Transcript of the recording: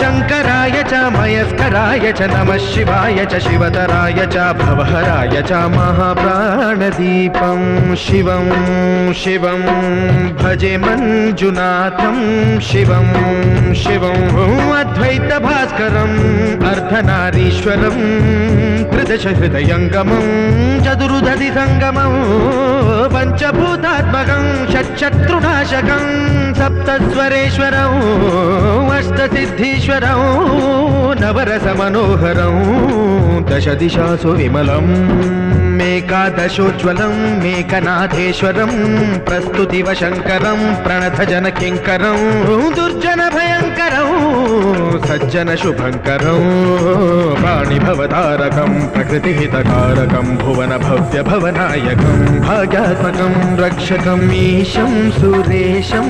शङ्कराय च मयस्कराय च नमः शिवाय च शिवतराय च भवहराय च महाप्राणदीपं शिवं शिवं भजे मञ्जुनाथं शिवं शिवं अद्वैतभास्करम् अर्धनारीश्वरं त्रिदशहृदयङ्गमं चतुर्दधिसङ्गमं पञ्चभूतात्मकं षट्शत्रुनाशकं सप्तस्वरेश्वरं अष्टसिद्धीश्वरं नवरसमनोहरं दशदिशासु विमलम् मेकादशोज्ज्वलं मेकनाथेश्वरं प्रस्तुतिवशङ्करं प्रणतजनकिङ्करं दुर्जनभयङ्करं सज्जनशुभङ्करं प्राणिभवतारकं प्रकृतिहितकारकं भुवनभव्यभवनायकं भाग्यात्मकं रक्षकम् ईशं सुरेशं